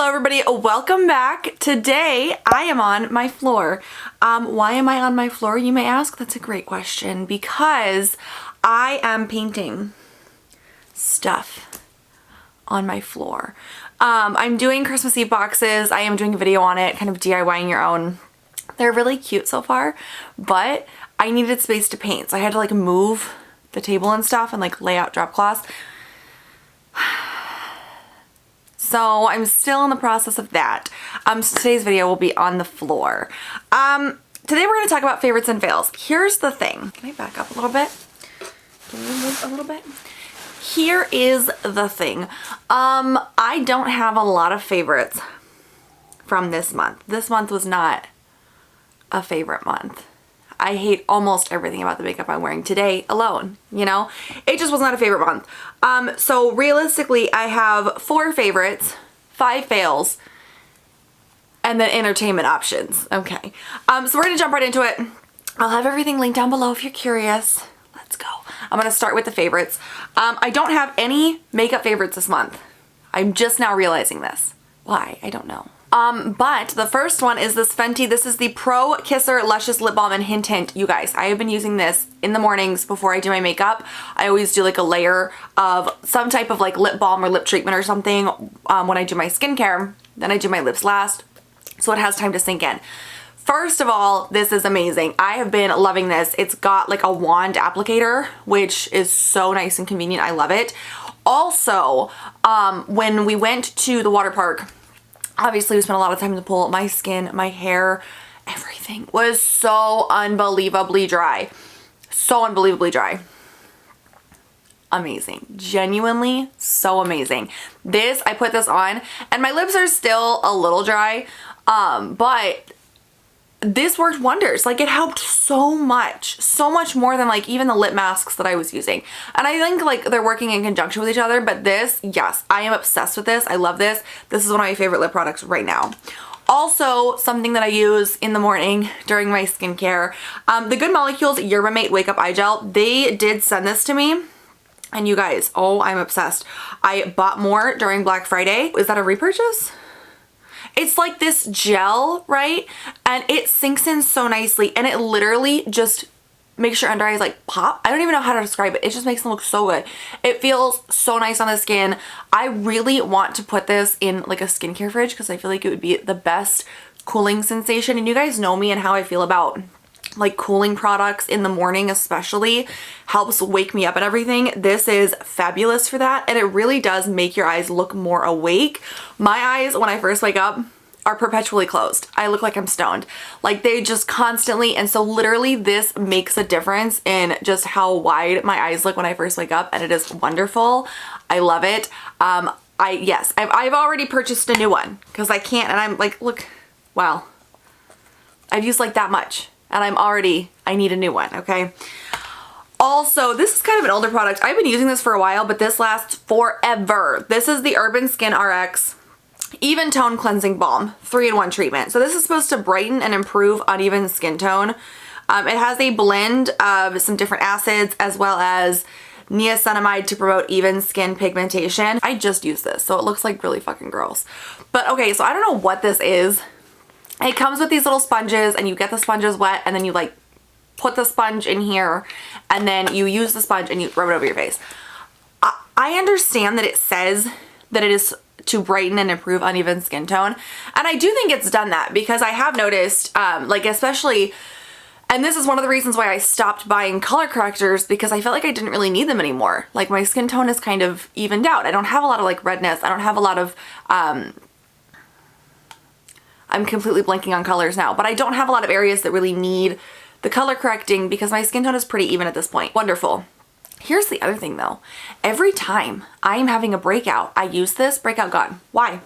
everybody, welcome back. Today I am on my floor. Why am I on my floor, you may ask? That's a great question. Because I am painting stuff on my floor. I'm doing Christmas Eve boxes. I am doing a video on it, kind of DIYing your own. They're really cute so far, but I needed space to paint, so I had to like move the table and stuff and like lay out drop cloths. So I'm still in the process of that. So today's video will be on the floor. Today we're going to talk about favorites and fails. Here's the thing. Can I back up a little bit? Can we move a little bit? Here is the thing. I don't have a lot of favorites from this month. This month was not a favorite month. I hate almost everything about the makeup I'm wearing today alone, you know? It just was not a favorite month. So realistically, I have 4 favorites, 5 fails, and then entertainment options. Okay. So we're gonna jump right into it. I'll have everything linked down below if you're curious. Let's go. I'm gonna start with the favorites. I don't have any makeup favorites this month. I'm just now realizing this. Why? I don't know. But the first one is this Fenty. This is the Pro Kisser Luscious Lip Balm in Hint Hint. You guys, I have been using this in the mornings before I do my makeup. I always do like a layer of some type of like lip balm or lip treatment or something when I do my skincare. Then I do my lips last, so it has time to sink in. First of all, this is amazing. I have been loving this. It's got like a wand applicator, which is so nice and convenient. I love it. Also, when we went to the water park, obviously we spent a lot of time in the pool. My skin, my hair, everything was so unbelievably dry. So unbelievably dry. Amazing. Genuinely so amazing. This, I put this on and my lips are still a little dry, but this worked wonders. Like it helped so much more than like even the lip masks that I was using. And I think like they're working in conjunction with each other, but this, yes, I am obsessed with this. I love this. This is one of my favorite lip products right now. Also, something that I use in the morning during my skincare, the Good Molecules Yerba Mate Wake Up Eye Gel. They did send this to me. And you guys, oh, I'm obsessed. I bought more during Black Friday. Is that a repurchase? It's like this gel, right? And it sinks in so nicely and it literally just makes your under eyes like pop. I don't even know how to describe it. It just makes them look so good. It feels so nice on the skin. I really want to put this in like a skincare fridge because I feel like it would be the best cooling sensation. And you guys know me and how I feel about like cooling products in the morning, especially helps wake me up and everything. This is fabulous for that, and it really does make your eyes look more awake. My eyes when I first wake up are perpetually closed. I look like I'm stoned. Like they just constantly, and so literally this makes a difference in just how wide my eyes look when I first wake up, and it is wonderful. I love it. Yes, I've already purchased a new one because I can't, and I'm like, look, wow, I've used like that much. And I need a new one, okay? Also, this is kind of an older product. I've been using this for a while, but this lasts forever. This is the Urban Skin RX Even Tone Cleansing Balm 3-in-1 treatment. So this is supposed to brighten and improve uneven skin tone. It has a blend of some different acids as well as niacinamide to promote even skin pigmentation. I just used this, so it looks like really fucking gross. But okay, so I don't know what this is. It comes with these little sponges and you get the sponges wet and then you like put the sponge in here and then you use the sponge and you rub it over your face. I understand that it says that it is to brighten and improve uneven skin tone. And I do think it's done that because I have noticed like especially, and this is one of the reasons why I stopped buying color correctors because I felt like I didn't really need them anymore. Like my skin tone is kind of evened out. I don't have a lot of like redness. I don't have a lot of, I'm completely blanking on colors now, but I don't have a lot of areas that really need the color correcting because my skin tone is pretty even at this point. Wonderful. Here's the other thing though. Every time I am having a breakout, I use this, breakout gone. Why?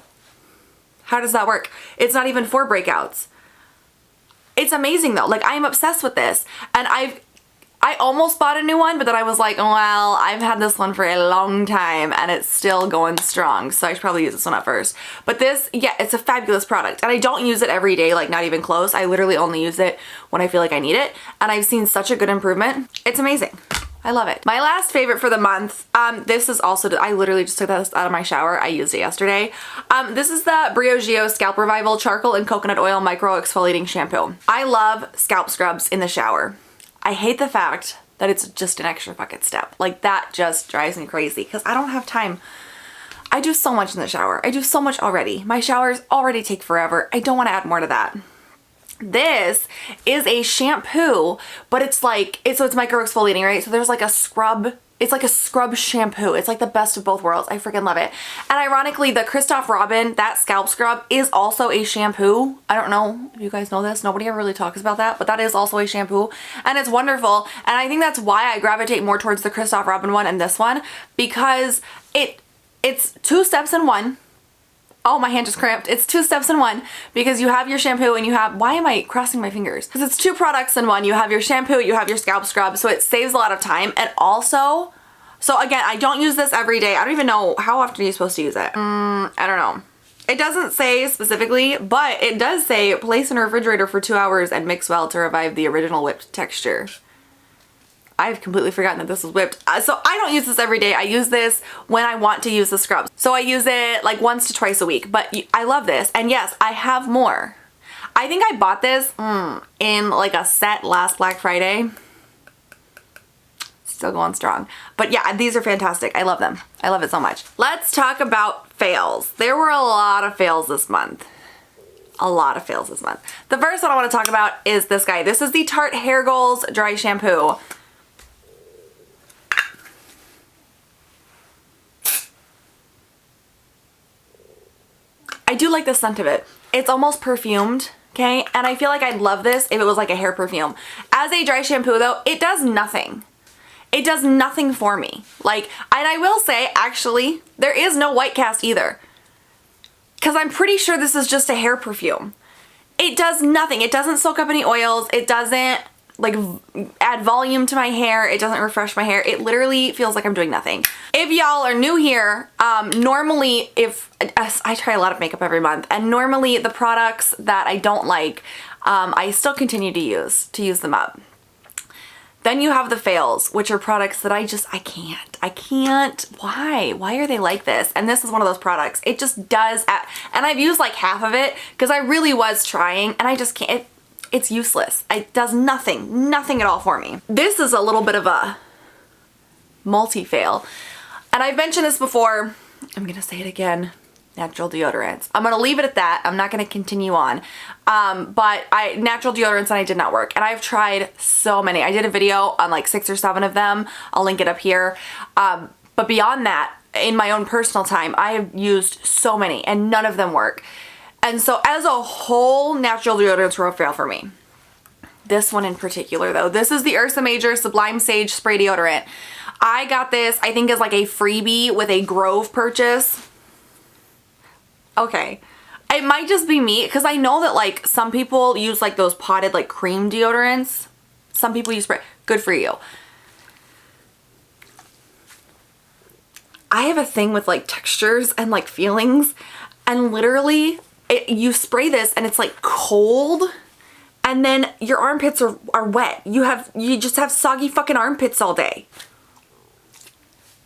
How does that work? It's not even for breakouts. It's amazing though. Like I am obsessed with this and I almost bought a new one, but then I was like, well, I've had this one for a long time and it's still going strong. So I should probably use this one up first. But this, yeah, it's a fabulous product. And I don't use it every day, like not even close. I literally only use it when I feel like I need it. And I've seen such a good improvement. It's amazing. I love it. My last favorite for the month, this is also, I literally just took this out of my shower. I used it yesterday. This is the Briogeo Scalp Revival Charcoal and Coconut Oil Micro-Exfoliating Shampoo. I love scalp scrubs in the shower. I hate the fact that it's just an extra fucking step. Like, that just drives me crazy because I don't have time. I do so much in the shower. I do so much already. My showers already take forever. I don't want to add more to that. This is a shampoo, but it's like, so it's micro-exfoliating, right? So there's like a scrub, it's like a scrub shampoo. It's like the best of both worlds. I freaking love it. And ironically, the Christoph Robin, that scalp scrub is also a shampoo. I don't know if you guys know this. Nobody ever really talks about that, but that is also a shampoo and it's wonderful. And I think that's why I gravitate more towards the Christoph Robin one and this one, because it's 2 steps in one. Oh, my hand just cramped. It's 2 steps in one because you have your shampoo and you have, why am I crossing my fingers? Because it's 2 products in one. You have your shampoo, you have your scalp scrub, so it saves a lot of time. And also, so again, I don't use this every day. I don't even know, how often are you supposed to use it? I don't know. It doesn't say specifically, but it does say place in a refrigerator for 2 hours and mix well to revive the original whipped texture. I've completely forgotten that this was whipped. So I don't use this every day. I use this when I want to use the scrubs. So I use it like once to twice a week, but I love this. And yes, I have more. I think I bought this in like a set last Black Friday. Still going strong. But yeah, these are fantastic. I love them. I love it so much. Let's talk about fails. There were a lot of fails this month. A lot of fails this month. The first one I want to talk about is this guy. This is the Tarte Hair Goals Dry Shampoo. I do like the scent of it. It's almost perfumed, okay? And I feel like I'd love this if it was like a hair perfume. As a dry shampoo though, it does nothing. It does nothing for me. Like, and I will say, actually, there is no white cast either. Because I'm pretty sure this is just a hair perfume. It does nothing. It doesn't soak up any oils. It doesn't like add volume to my hair. It doesn't refresh my hair. It literally feels like I'm doing nothing. If y'all are new here, normally I try a lot of makeup every month, and normally the products that I don't like, I still continue to use them up. Then you have the fails, which are products that I can't. Why are they like this? And this is one of those products. It just does, and I've used like half of it because I really was trying and I just can't. It's useless. It does nothing at all for me. This is a little bit of a multi-fail. And I've mentioned this before. I'm gonna say it again. Natural deodorants. I'm gonna leave it at that. I'm not gonna continue on. But natural deodorants and I did not work. And I've tried so many. I did a video on like 6 or 7 of them. I'll link it up here. But beyond that, in my own personal time, I have used so many and none of them work. And so as a whole, natural deodorants were a fail for me. This one in particular though, this is the Ursa Major Sublime Sage Spray Deodorant. I got this, I think, as like a freebie with a Grove purchase. Okay, it might just be me because I know that like some people use like those potted like cream deodorants. Some people use spray. Good for you. I have a thing with like textures and like feelings, and literally you spray this and it's like cold, and then your armpits are wet. You just have soggy fucking armpits all day.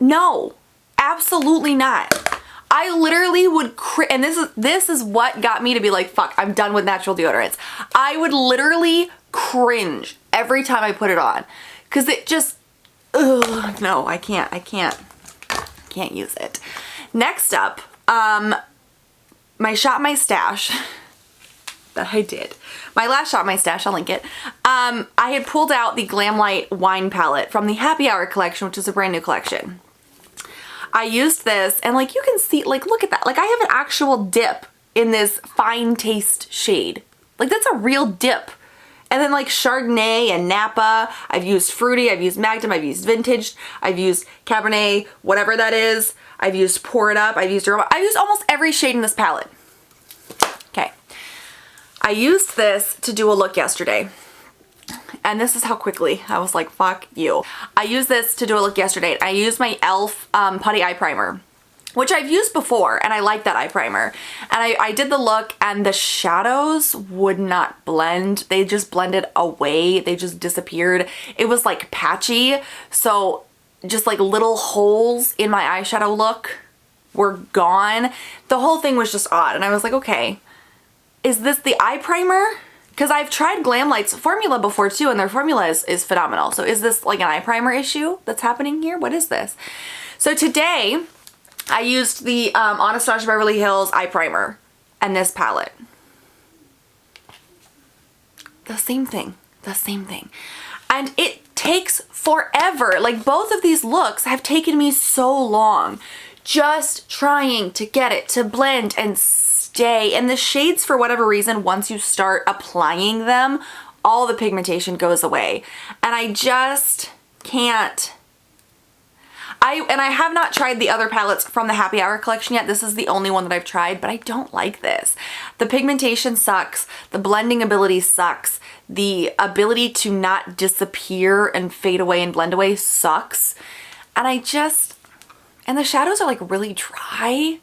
No, absolutely not. I literally would and this is what got me to be like, fuck, I'm done with natural deodorants. I would literally cringe every time I put it on because it just, ugh, no, I can't use it. Next up, my Shop My Stash that I did. My last Shop My Stash, I'll link it. I had pulled out the Glamlite wine palette from the Happy Hour collection, which is a brand new collection. I used this and like you can see, like look at that. Like I have an actual dip in this fine taste shade. Like that's a real dip. And then like Chardonnay and Napa. I've used Fruity, I've used Magnum, I've used Vintage, I've used Cabernet, whatever that is. I've used Pour It Up, I've used Dermala. I've used almost every shade in this palette. Okay. I used this to do a look yesterday. And this is how quickly I was like, fuck you. I used this to do a look yesterday. I used my e.l.f. Putty Eye Primer. which I've used before, and I like that eye primer. And I did the look, and the shadows would not blend. They just blended away. They just disappeared. It was like patchy. So just like little holes in my eyeshadow look were gone. The whole thing was just odd. And I was like, okay, is this the eye primer? Because I've tried Glamlite's formula before too, and their formula is phenomenal. So is this like an eye primer issue that's happening here? What is this? So today I used the Anastasia Beverly Hills eye primer and this palette. The same thing, the same thing. And it takes forever. Like both of these looks have taken me so long just trying to get it to blend and stay. And the shades, for whatever reason, once you start applying them, all the pigmentation goes away. And I just can't. I have not tried the other palettes from the Happy Hour collection yet. This is the only one that I've tried, but I don't like this. The pigmentation sucks. The blending ability sucks. The ability to not disappear and fade away and blend away sucks. And the shadows are like really dry.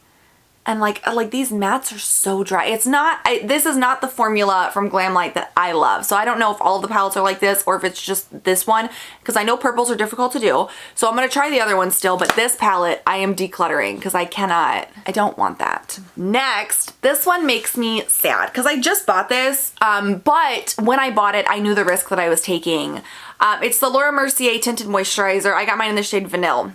And like these mattes are so dry. It's not, this is not the formula from Glamlite that I love. So I don't know if all of the palettes are like this or if it's just this one, because I know purples are difficult to do. So I'm going to try the other one still, but this palette I am decluttering because I don't want that. Next, this one makes me sad because I just bought this, but when I bought it, I knew the risk that I was taking. It's the Laura Mercier Tinted Moisturizer. I got mine in the shade Vanille.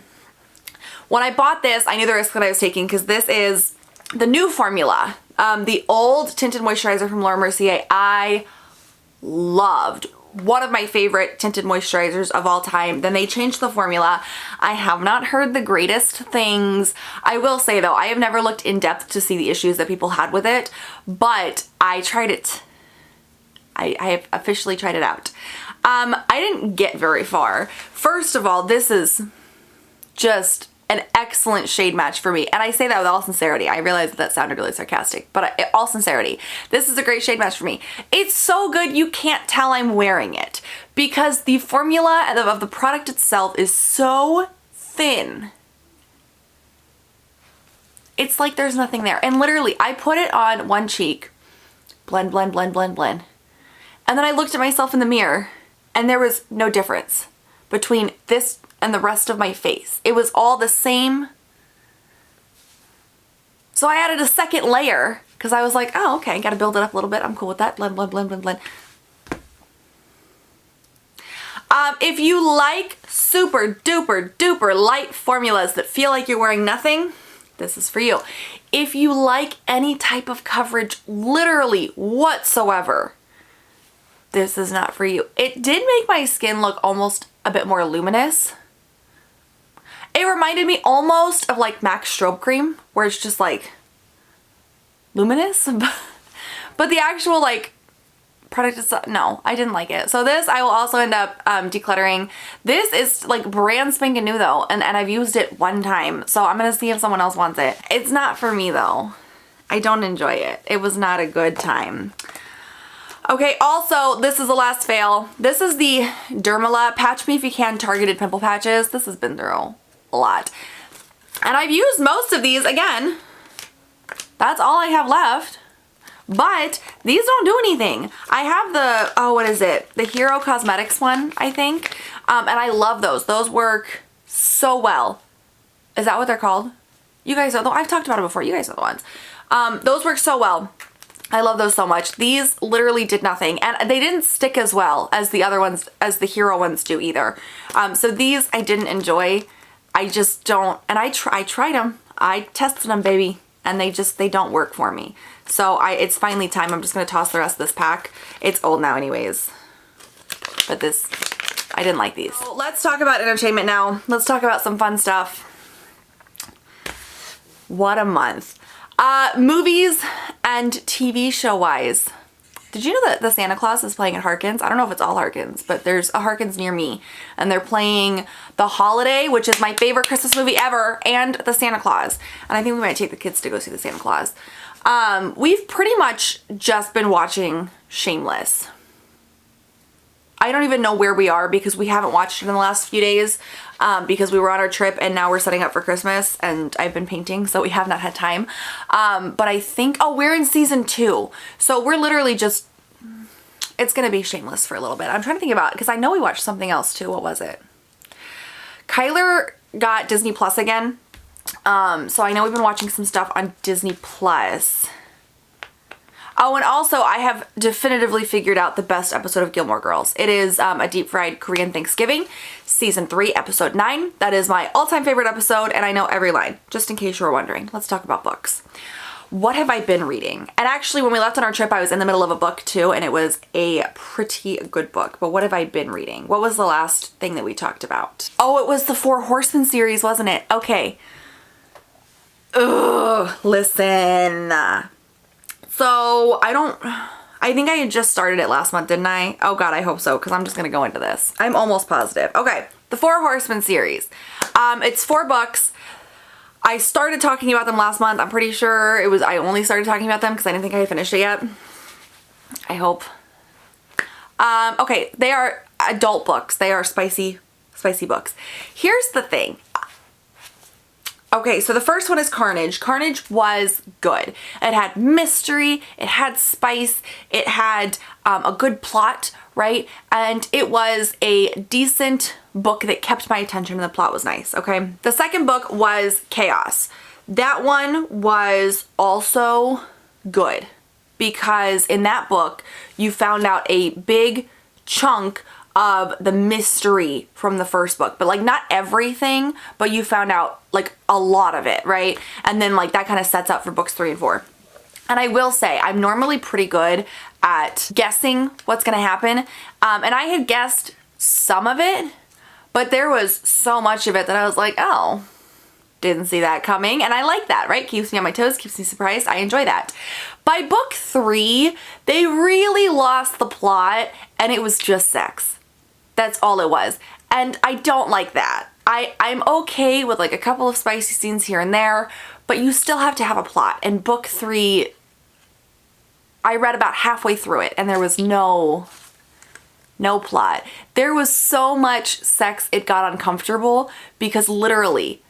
When I bought this, I knew the risk that I was taking because this is the new formula. The old tinted moisturizer from Laura Mercier, I loved. One of my favorite tinted moisturizers of all time. Then they changed the formula. I have not heard the greatest things. I will say though, I have never looked in depth to see the issues that people had with it, but I tried it. I have officially tried it out. I didn't get very far. First of all, this is just an excellent shade match for me. And I say that with all sincerity. I realize that sounded really sarcastic, but all sincerity, this is a great shade match for me. It's so good you can't tell I'm wearing it because the formula of the product itself is so thin. It's like there's nothing there. And literally, I put it on one cheek, blend, blend, blend, blend, blend. And then I looked at myself in the mirror and there was no difference between this and the rest of my face. It was all the same. So I added a second layer because I was like, oh, okay, gotta build it up a little bit. I'm cool with that. Blend, blend, blend, blend, blend. If you like super duper duper light formulas that feel like you're wearing nothing, this is for you. If you like any type of coverage, literally whatsoever, this is not for you. It did make my skin look almost a bit more luminous. It reminded me almost of like MAC strobe cream, where it's just like luminous, but the actual like product itself, no, I didn't like it. So this I will also end up decluttering. This is like brand spanking new though, and I've used it one time, so I'm gonna see if someone else wants it. It's not for me though. I don't enjoy it. It was not a good time. Okay, also, this is the last fail. This is the Dermala Patch Me If You Can Targeted Pimple Patches. This has been through a lot. And I've used most of these. Again, that's all I have left. But these don't do anything. I have the, oh, what is it? The Hero Cosmetics one, I think. And I love those. Those work so well. Is that what they're called? You guys are the, I've talked about it before. You guys are the ones. Those work so well. I love those so much. These literally did nothing, and they didn't stick as well as the other ones, as the Hero ones do either. So these I didn't enjoy. I just don't, and I tried them. I tested them, baby, and they don't work for me. So it's finally time. I'm just gonna toss the rest of this pack. It's old now anyways, but this, I didn't like these. So let's talk about entertainment now. Let's talk about some fun stuff. What a month. Movies and TV show wise. Did you know that the Santa Claus is playing at Harkins? I don't know if it's all Harkins, but there's a Harkins near me, and they're playing The Holiday, which is my favorite Christmas movie ever, and the Santa Claus. And I think we might take the kids to go see the Santa Claus. We've pretty much just been watching Shameless. I don't even know where we are because we haven't watched it in the last few days because we were on our trip and now we're setting up for Christmas and I've been painting, so we have not had time. But I think, oh, we're in season 2. So we're literally just, it's going to be Shameless for a little bit. I'm trying to think about it because I know we watched something else too. What was it? Kyler got Disney Plus again. So I know we've been watching some stuff on Disney Plus. Oh, and also I have definitively figured out the best episode of Gilmore Girls. It is a deep fried Korean Thanksgiving, season 3, episode 9. That is my all-time favorite episode and I know every line, just in case you were wondering. Let's talk about books. What have I been reading? And actually when we left on our trip, I was in the middle of a book too, and it was a pretty good book. But what have I been reading? What was the last thing that we talked about? Oh, it was the 4 Horsemen series, wasn't it? Okay. Ugh, listen. So I think I had just started it last month, didn't I? Oh God, I hope so, because I'm just going to go into this. I'm almost positive. Okay, the 4 Horsemen series. It's 4 books. I started talking about them last month. I'm pretty sure it was, I only started talking about them because I didn't think I had finished it yet. I hope. Okay, they are adult books. They are spicy books. Here's the thing. Okay, so the first one is Carnage. Carnage was good. It had mystery, it had spice, it had a good plot, right? And it was a decent book that kept my attention and the plot was nice, okay? The second book was Chaos. That one was also good because in that book, you found out a big chunk of the mystery from the first book, but like not everything, but you found out like a lot of it, right? And then like that kind of sets up for books 3 and 4. And I will say I'm normally pretty good at guessing what's gonna happen, and I had guessed some of it, but there was so much of it that I was like, oh, didn't see that coming. And I like that, right? Keeps me on my toes, keeps me surprised. I enjoy that. By book 3, they really lost the plot and it was just sex. That's all it was. And I don't like that. I'm okay with like a couple of spicy scenes here and there, but you still have to have a plot. And book 3, I read about halfway through it and there was no plot. There was so much sex it got uncomfortable because literally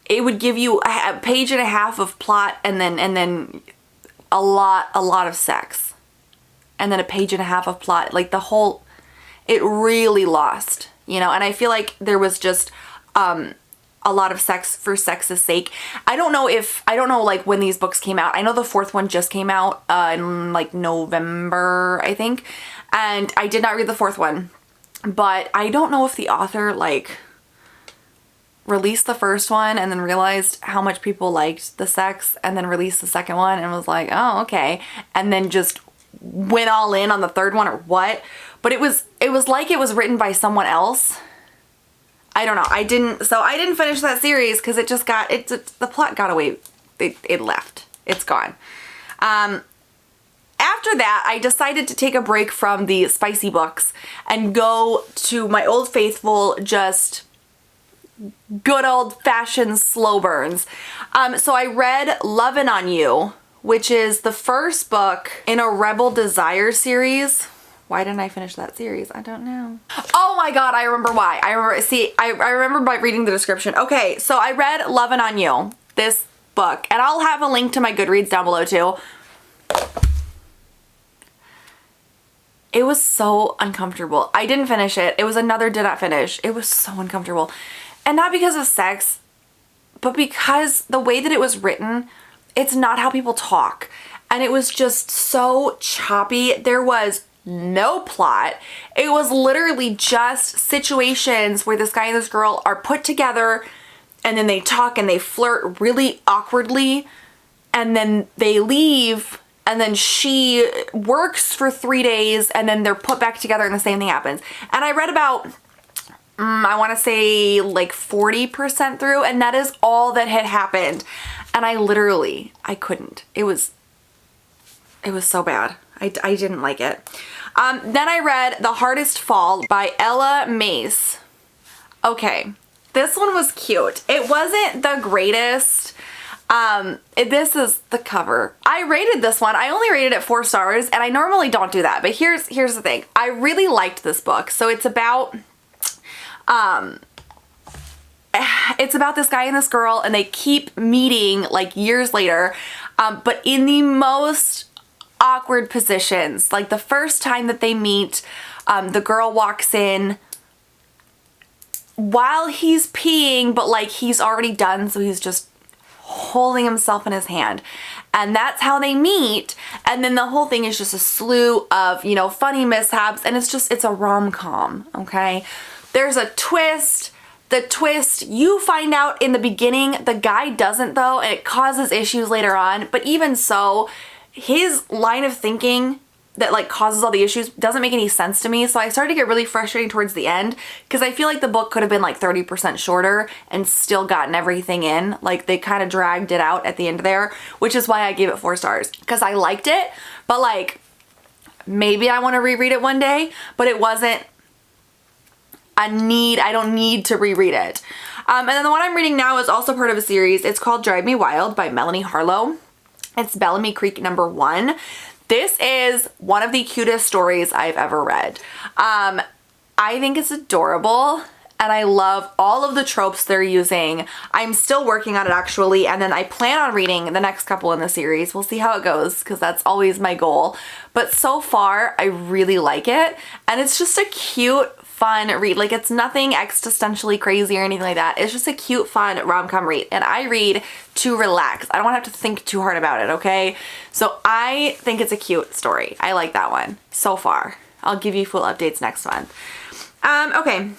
it would give you a page and a half of plot and then a lot of sex. And then a page and a half of plot. Like the whole, it really lost, you know? And I feel like there was just a lot of sex for sex's sake. I don't know like when these books came out. I know the 4th one just came out in like November, I think. And I did not read the 4th one, but I don't know if the author like released the first one and then realized how much people liked the sex and then released the second one and was like, oh, okay. And then just went all in on the 3rd one or what. But it was like it was written by someone else. I don't know. I didn't finish that series because it just got, the plot got away. It left. It's gone. After that, I decided to take a break from the spicy books and go to my old faithful, just good old-fashioned slow burns. So I read Lovin' on You, which is the first book in a Rebel Desire series. Why didn't I finish that series? I don't know. Oh my God, I remember why. I remember by reading the description. Okay, so I read Lovin' on You, this book, and I'll have a link to my GoodReads down below too. It was so uncomfortable. I didn't finish it. It was another did not finish. It was so uncomfortable. And not because of sex, but because the way that it was written, it's not how people talk. And it was just so choppy. There was no plot. It was literally just situations where this guy and this girl are put together and then they talk and they flirt really awkwardly and then they leave and then she works for 3 days and then they're put back together and the same thing happens. And I read about I want to say like 40% through, and that is all that had happened. And I couldn't. It was so bad. I didn't like it. Then I read The Hardest Fall by Ella Mace. Okay, this one was cute. It wasn't the greatest. This is the cover. I rated this one. I only rated it 4 stars, and I normally don't do that, but here's the thing. I really liked this book. So it's about this guy and this girl, and they keep meeting like years later, but in the most awkward positions. Like the first time that they meet, the girl walks in while he's peeing, but like he's already done, so he's just holding himself in his hand. And that's how they meet. And then the whole thing is just a slew of, you know, funny mishaps, and it's a rom-com, okay? There's a twist. The twist, you find out in the beginning, the guy doesn't though, and it causes issues later on. But even so, his line of thinking that like causes all the issues doesn't make any sense to me. So I started to get really frustrated towards the end, because I feel like the book could have been like 30% shorter and still gotten everything in. Like they kind of dragged it out at the end there, which is why I gave it 4 stars, because I liked it, but like maybe I want to reread it one day, but it wasn't a need. I don't need to reread it. And then the one I'm reading now is also part of a series. It's called Drive Me Wild by Melanie Harlow. It's Bellamy Creek #1. This is one of the cutest stories I've ever read. I think it's adorable, and I love all of the tropes they're using. I'm still working on it actually, and then I plan on reading the next couple in the series. We'll see how it goes, because that's always my goal. But so far, I really like it, and it's just a cute, fun read. Like it's nothing existentially crazy or anything like that. It's just a cute, fun rom-com read, and I read to relax. I don't want to have to think too hard about it, okay? So I think it's a cute story. I like that one so far. I'll give you full updates next month. Okay,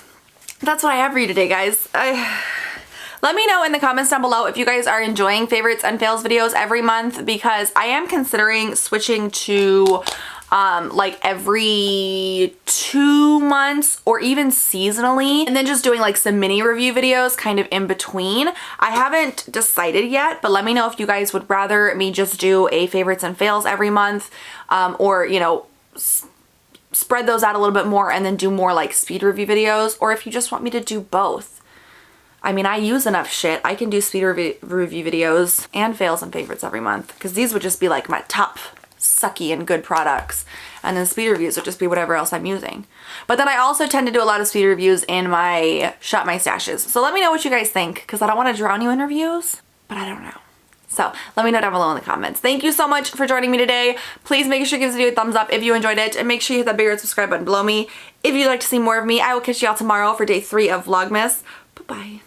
that's what I have for you today, guys. Let me know in the comments down below if you guys are enjoying favorites and fails videos every month, because I am considering switching to like every 2 months or even seasonally, and then just doing like some mini review videos kind of in between. I haven't decided yet, but let me know if you guys would rather me just do a favorites and fails every month, or you know, spread those out a little bit more and then do more like speed review videos, or if you just want me to do both. I mean, I use enough shit. I can do speed review videos and fails and favorites every month, because these would just be like my top sucky and good products, and then speed reviews would just be whatever else I'm using. But then I also tend to do a lot of speed reviews in my Shop My Stashes. So let me know what you guys think, because I don't want to drown you in reviews, but I don't know. So let me know down below in the comments. Thank you so much for joining me today. Please make sure you give this video a thumbs up if you enjoyed it, and make sure you hit that big red subscribe button below me if you'd like to see more of me. I will catch you all tomorrow for day 3 of Vlogmas. Bye-bye.